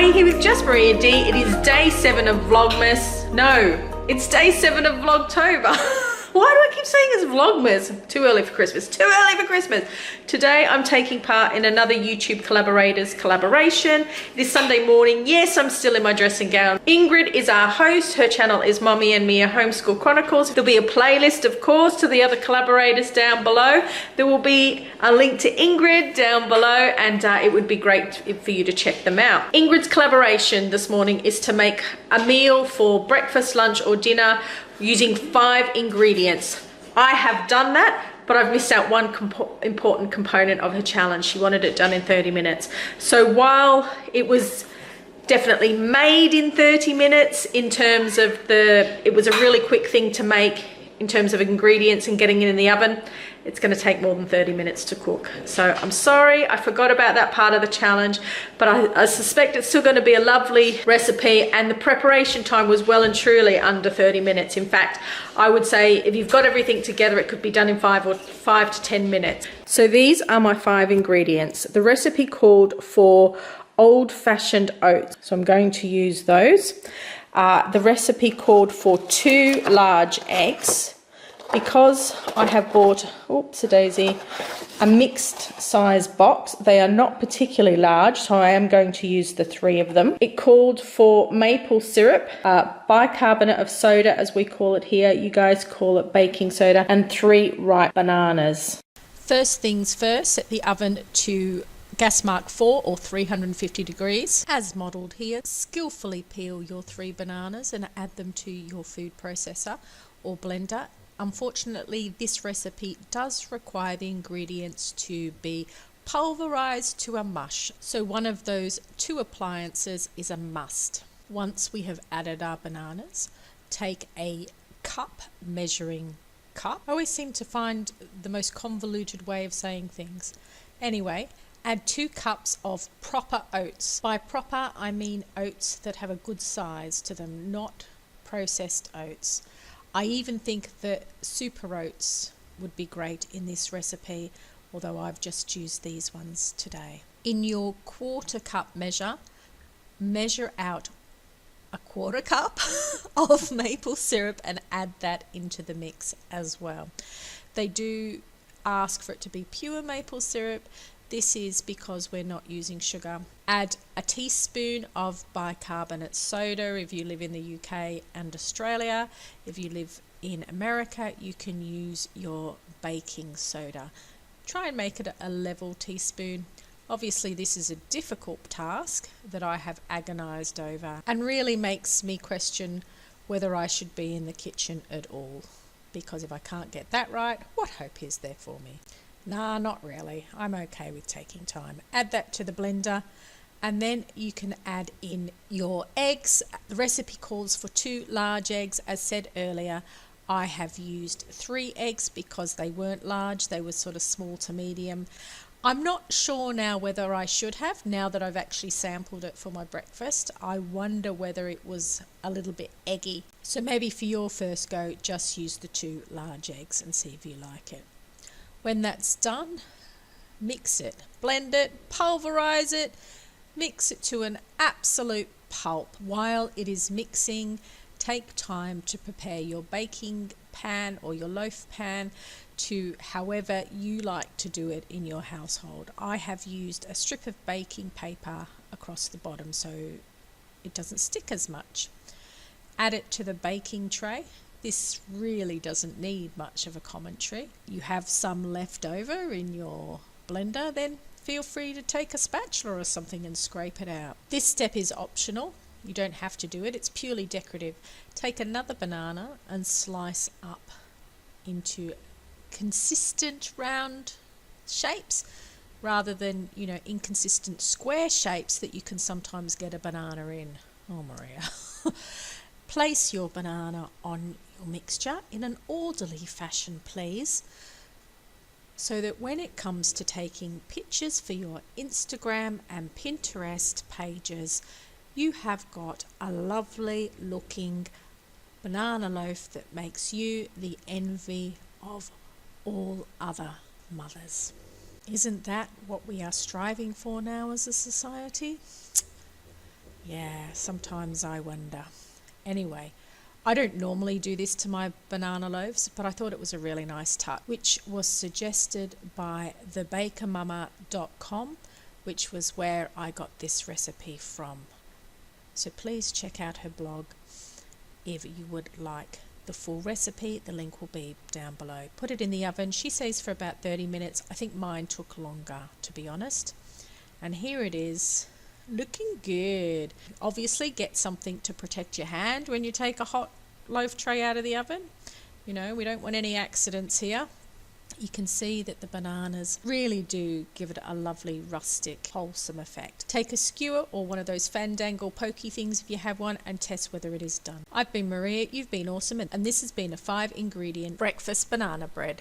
morning here with Just Marie and Dee. It is day 7 of Vlogmas. No, it's day 7 of Vlogtober. Why do I keep saying it's Vlogmas? Too early for Christmas. Too early for Christmas. Today I'm taking part in another YouTube Collaborators collaboration. It is Sunday morning. Yes, I'm still in my dressing gown. Ingrid is our host. Her channel is Mommy and Mia Homeschool Chronicles. There'll be a playlist, of course, to the other collaborators down below. There will be a link to Ingrid down below, and it would be great for you to check them out. Ingrid's collaboration this morning is to make a meal for breakfast, lunch, or dinner using 5 ingredients. I have done that, but I've missed out one important component of her challenge. She wanted it done in 30 minutes. So while it was definitely made in 30 minutes in terms of it was a really quick thing to make in terms of ingredients and getting it in the oven, it's going to take more than 30 minutes to cook. So I'm sorry, I forgot about that part of the challenge, but I suspect it's still going to be a lovely recipe, and the preparation time was well and truly under 30 minutes. In fact, I would say if you've got everything together, it could be done in 5 to 10 minutes. So these are my 5 ingredients. The recipe called for old-fashioned oats, so I'm going to use those. The recipe called for 2 large eggs. Because I have bought, oops-a-daisy, a mixed size box, they are not particularly large, so I am going to use the 3 of them. It called for maple syrup, bicarbonate of soda as we call it here, you guys call it baking soda, and 3 ripe bananas. First things first, set the oven to gas mark 4 or 350 degrees. As modelled here, skillfully peel your 3 bananas and add them to your food processor or blender. Unfortunately, this recipe does require the ingredients to be pulverized to a mush. So one of those 2 appliances is a must. Once we have added our bananas, take a cup measuring cup. I always seem to find the most convoluted way of saying things. Anyway, add 2 cups of proper oats. By proper, I mean oats that have a good size to them, not processed oats. I even think that super oats would be great in this recipe, although I've just used these ones today. In your 1/4 cup measure out a 1/4 cup of maple syrup and add that into the mix as well. They do ask for it to be pure maple syrup. This is because we're not using sugar. Add a teaspoon of bicarbonate soda if you live in the UK and Australia. If you live in America, you can use your baking soda. Try and make it a level teaspoon. Obviously, this is a difficult task that I have agonized over and really makes me question whether I should be in the kitchen at all. Because if I can't get that right, what hope is there for me? Nah, not really. I'm okay with taking time. Add that to the blender, and then you can add in your eggs. The recipe calls for 2 large eggs. As said earlier, I have used 3 eggs because they weren't large. They were sort of small to medium. I'm not sure now whether I should have, now that I've actually sampled it for my breakfast. I wonder whether it was a little bit eggy. So maybe for your first go, just use the 2 large eggs and see if you like it. When that's done, mix it, blend it, pulverize it, mix it to an absolute pulp. While it is mixing, take time to prepare your baking pan or your loaf pan to however you like to do it in your household. I have used a strip of baking paper across the bottom so it doesn't stick as much. Add it to the baking tray. This really doesn't need much of a commentary. You have some left over in your blender, then feel free to take a spatula or something and scrape it out. This step is optional. You don't have to do it. It's purely decorative. Take another banana and slice up into consistent round shapes rather than, inconsistent square shapes that you can sometimes get a banana in. Oh, Maria. Place your banana on your mixture in an orderly fashion, please, so that when it comes to taking pictures for your Instagram and Pinterest pages, you have got a lovely looking banana loaf that makes you the envy of all other mothers. Isn't that what we are striving for now as a society? Yeah, sometimes I wonder. Anyway, I don't normally do this to my banana loaves, but I thought it was a really nice touch, which was suggested by thebakermama.com, which was where I got this recipe from. So please check out her blog if you would like the full recipe. The link will be down below. Put it in the oven, she says, for about 30 minutes. I think mine took longer, to be honest. And here it is, looking good. Obviously get something to protect your hand when you take a hot loaf tray out of the oven. You know, we don't want any accidents here. You can see that the bananas really do give it a lovely rustic, wholesome effect. Take a skewer or one of those fandangle pokey things if you have one and test whether it is done. I've been Maria, you've been awesome, and this has been a 5-ingredient breakfast banana bread.